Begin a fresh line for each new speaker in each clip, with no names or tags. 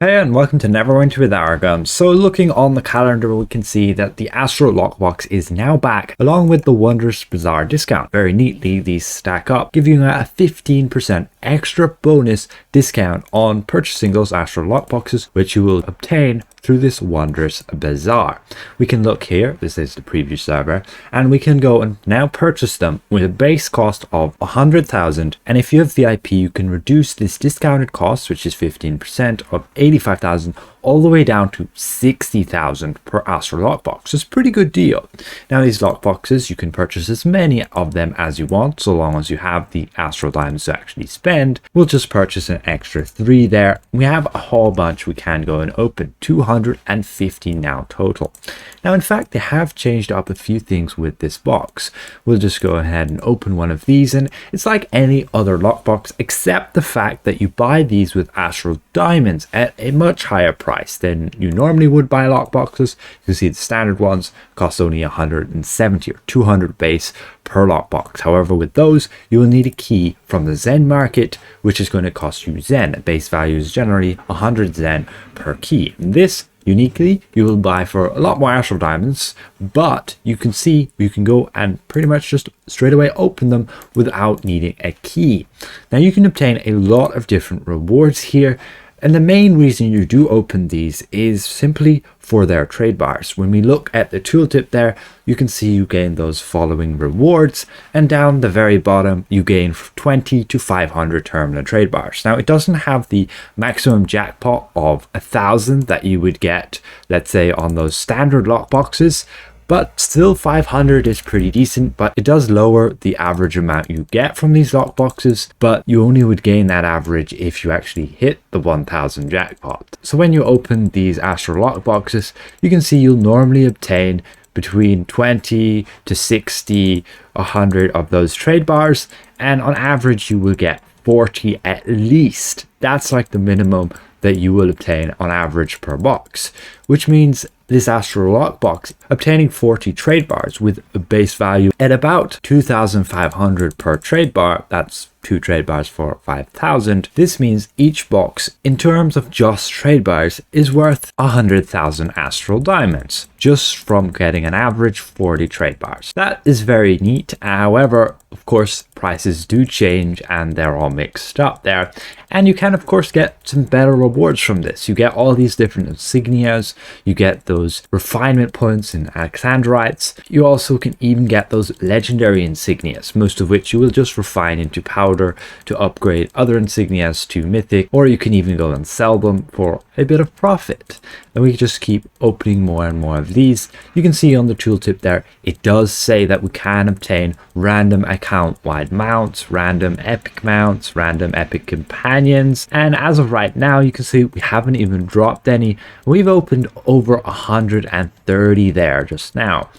Hey and welcome to Neverwinter with Aragum. So looking on the calendar, we can see that the Astral Lockbox is now back along with the Wondrous Bazaar discount. Very neatly, these stack up, giving you a 15% extra bonus discount on purchasing those Astral Lockboxes, which you will obtain through this Wondrous Bazaar. We can look here, this is the preview server, and we can go and now purchase them with a base cost of 100,000, and if you have VIP you can reduce this discounted cost, which is 15% of 85,000, all the way down to 60,000 per Astral Lockbox. It's a pretty good deal. Now these lockboxes, you can purchase as many of them as you want, so long as you have the Astral Diamonds to actually spend. We'll just purchase an extra 3 there. We have a whole bunch we can go and open, 250 now total. Now in fact they have changed up a few things with this box. We'll just go ahead and open one of these, and it's like any other lockbox except the fact that you buy these with Astral Diamonds at a much higher price than you normally would buy lockboxes. You can see the standard ones cost only 170 or 200 base per lockbox. However, with those you will need a key from the Zen market, which is going to cost you Zen. Base value is generally 100 Zen per key. And this uniquely you will buy for a lot more Astral Diamonds, but you can see you can go and pretty much just straight away open them without needing a key. Now you can obtain a lot of different rewards here, and the main reason you do open these is simply for their trade bars. When we look at the tooltip there, you can see you gain those following rewards, and down the very bottom you gain 20 to 500 terminal trade bars. Now it doesn't have the maximum jackpot of 1,000 that you would get, let's say, on those standard lockboxes, but still 500 is pretty decent. But it does lower the average amount you get from these lockboxes, but you only would gain that average if you actually hit the 1,000 jackpot. So when you open these Astral Lockboxes, you can see you'll normally obtain between 20 to 60, 100 of those trade bars, and on average you will get 40 at least. That's like the minimum that you will obtain on average per box, which means this Astral Lockbox obtaining 40 trade bars with a base value at about 2,500 per trade bar. That's 2 trade bars for 5,000. This means each box, in terms of just trade bars, is worth 100,000 Astral Diamonds just from getting an average 40 trade bars. That is very neat. However, of course, prices do change and they're all mixed up there, and you can of course get some better rewards from this. You get all these different insignias, you get those refinement points in Alexandrites. You also can even get those legendary insignias, most of which you will just refine into powder to upgrade other insignias to mythic, or you can even go and sell them for a bit of profit. And we just keep opening more and more of these. You can see on the tooltip there, it does say that we can obtain random account wide mounts, random epic mounts, random epic companions, and as of right now you can see we haven't even dropped any. We've opened over 130 there just now,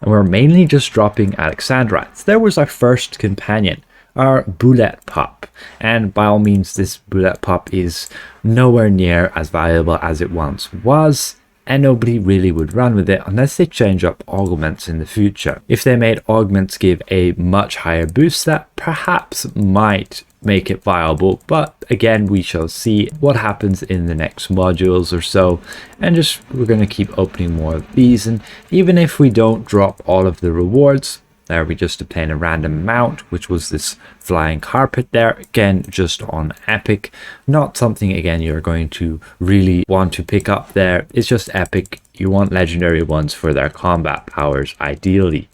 and we're mainly just dropping Alexandrites. There was our first companion, our bullet pup, and by all means this bullet pup is nowhere near as valuable as it once was, and nobody really would run with it unless they change up augments in the future. If they made augments give a much higher boost, that perhaps might make it viable, but again we shall see what happens in the next modules or so. And just we're going to keep opening more of these, and even if we don't drop all of the rewards there, we just obtain a random mount, which was this flying carpet there, again just on epic, not something again you're going to really want to pick up there. It's just epic. You want legendary ones for their combat powers ideally.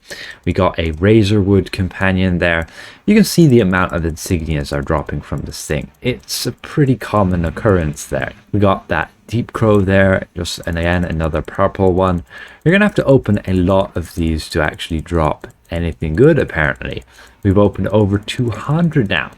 We got a razorwood companion there. You can see the amount of insignias are dropping from this thing. It's a pretty common occurrence there. We got that deep crow there, just, and again another purple one. You're gonna have to open a lot of these to actually drop anything good. Apparently we've opened over 200 now,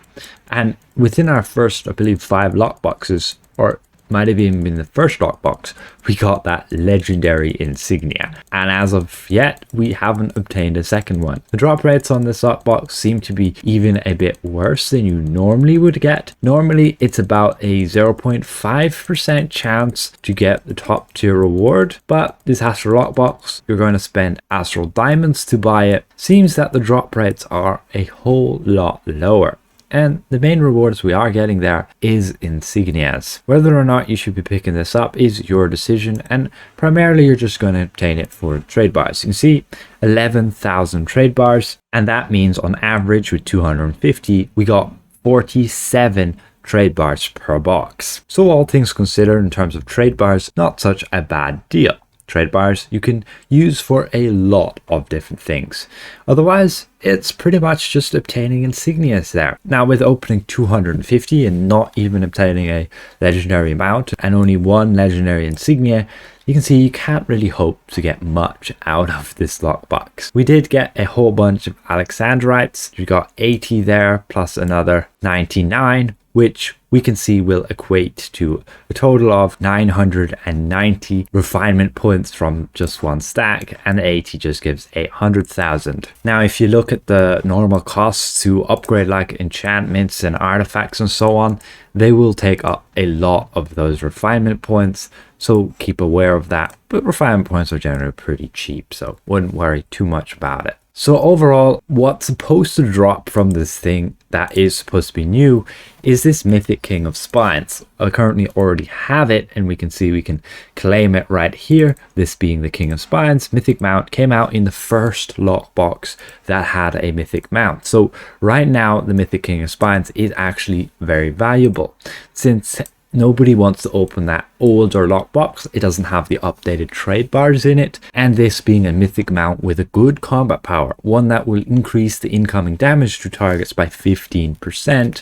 and within our first, I believe, 5 lockboxes, or might have even been the first lockbox, we got that legendary insignia, and as of yet we haven't obtained a second one. The drop rates on this lockbox seem to be even a bit worse than you normally would get. Normally it's about a 0.5% chance to get the top tier reward, but this Astral Lockbox, you're going to spend Astral Diamonds to buy it. Seems that the drop rates are a whole lot lower. and the main rewards we are getting there is insignias. Whether or not you should be picking this up is your decision, and primarily you're just going to obtain it for trade bars. You can see 11,000 trade bars, and that means on average with 250 we got 47 trade bars per box. So all things considered, in terms of trade bars, not such a bad deal. Trade bars you can use for a lot of different things. Otherwise, it's pretty much just obtaining insignias there. Now, with opening 250 and not even obtaining a legendary mount and only one legendary insignia, you can see you can't really hope to get much out of this lockbox. We did get a whole bunch of Alexandrites. We got 80 there plus another 99, which we can see will equate to a total of 990 refinement points from just one stack, and 80 just gives 800,000. Now, if you look at the normal costs to upgrade like enchantments and artifacts and so on, they will take up a lot of those refinement points, so keep aware of that. But refinement points are generally pretty cheap, so wouldn't worry too much about it. So overall, what's supposed to drop from this thing that is supposed to be new is this Mythic King of Spines. I currently already have it, and we can see we can claim it right here. This being the King of Spines Mythic Mount came out in the first lockbox that had a Mythic Mount. So right now the Mythic King of Spines is actually very valuable, since nobody wants to open that older lockbox. It doesn't have the updated trade bars in it, and this being a mythic mount with a good combat power, one that will increase the incoming damage to targets by 15%,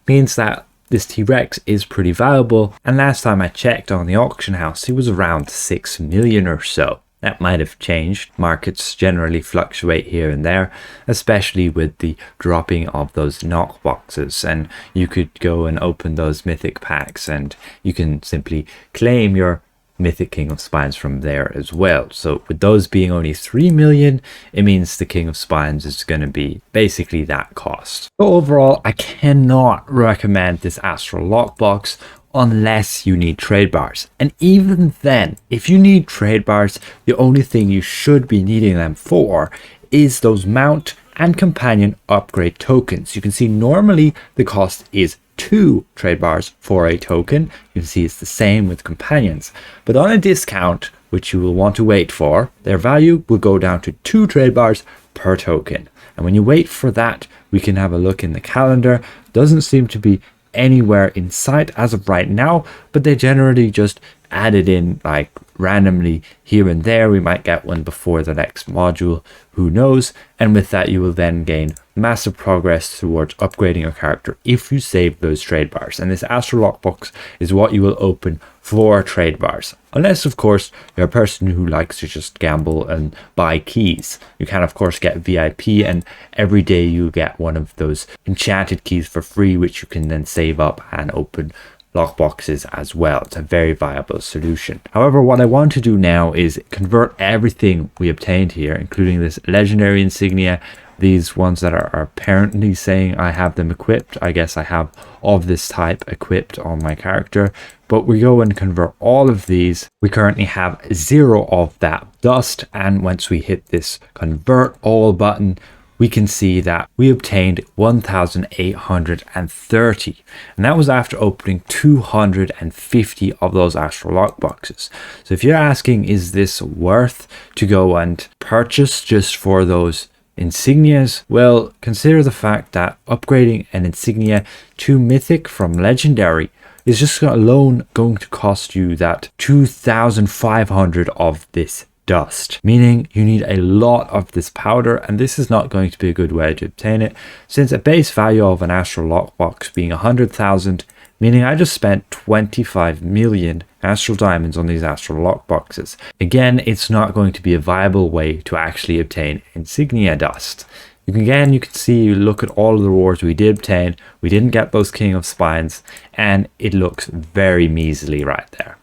means that this T-Rex is pretty valuable. And last time I checked on the auction house, it was around 6 million or so. That might have changed. Markets generally fluctuate here and there, especially with the dropping of those knock boxes. And you could go and open those mythic packs, and you can simply claim your Mythic King of Spines from there as well. So with those being only 3 million, it means the King of Spines is going to be basically that cost. So overall, I cannot recommend this Astral Lockbox unless you need trade bars. And even then, if you need trade bars, the only thing you should be needing them for is those mount and companion upgrade tokens. You can see normally the cost is 2 trade bars for a token. You can see it's the same with companions, but on a discount, which you will want to wait for, their value will go down to 2 trade bars per token. And when you wait for that, we can have a look in the calendar. Doesn't seem to be anywhere in sight as of right now, but they generally just add it in like randomly here and there. We might get one before the next module, who knows. And with that, you will then gain massive progress towards upgrading your character if you save those trade bars. And this Astral Lockbox is what you will open for trade bars, unless of course you're a person who likes to just gamble and buy keys. You can of course get VIP, and every day you get one of those enchanted keys for free, which you can then save up and open lockboxes as well. It's a very viable solution. However, what I want to do now is convert everything we obtained here, including this legendary insignia, these ones that are apparently saying I have them equipped. I guess I have of this type equipped on my character, but we go and convert all of these. We currently have 0 of that dust, and once we hit this convert all button, we can see that we obtained 1,830, and that was after opening 250 of those Astral Lockboxes. So if you're asking, is this worth to go and purchase just for those insignias? Well, consider the fact that upgrading an insignia to mythic from legendary is just alone going to cost you that 2,500 of this dust, meaning you need a lot of this powder, and this is not going to be a good way to obtain it, since a base value of an Astral Lockbox being 100,000, meaning I just spent 25 million Astral Diamonds on these Astral Lockboxes. Again, it's not going to be a viable way to actually obtain insignia dust. Again, you can see, look at all of the rewards we did obtain. We didn't get those King of Spines, and it looks very measly right there.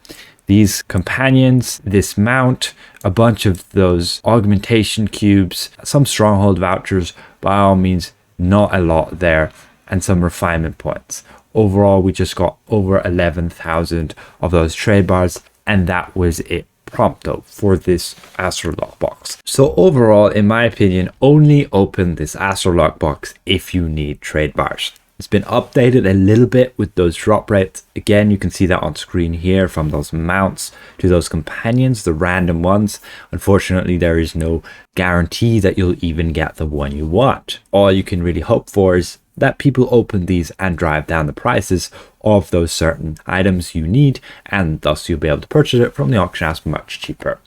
These companions, this mount, a bunch of those augmentation cubes, some stronghold vouchers, by all means not a lot there, and some refinement points. Overall, we just got over 11,000 of those trade bars, and that was it prompto for this Astral Lockbox. So overall, in my opinion, only open this Astral Lockbox if you need trade bars. It's been updated a little bit with those drop rates. Again, you can see that on screen here, from those mounts to those companions, the random ones. Unfortunately, there is no guarantee that you'll even get the one you want. All you can really hope for is that people open these and drive down the prices of those certain items you need, and thus you'll be able to purchase it from the auction house much cheaper.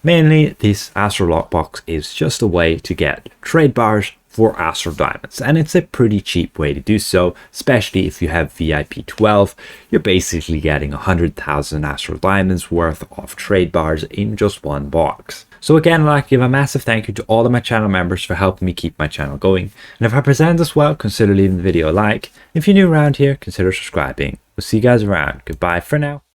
Mainly, this Astral Lockbox is just a way to get trade bars for Astral Diamonds, and it's a pretty cheap way to do so, especially if you have VIP 12. You're basically getting 100,000 Astral Diamonds worth of trade bars in just one box. So again, I'd like to give a massive thank you to all of my channel members for helping me keep my channel going, and if I present this well, consider leaving the video a like. If you're new around here, consider subscribing. We'll see you guys around. Goodbye for now.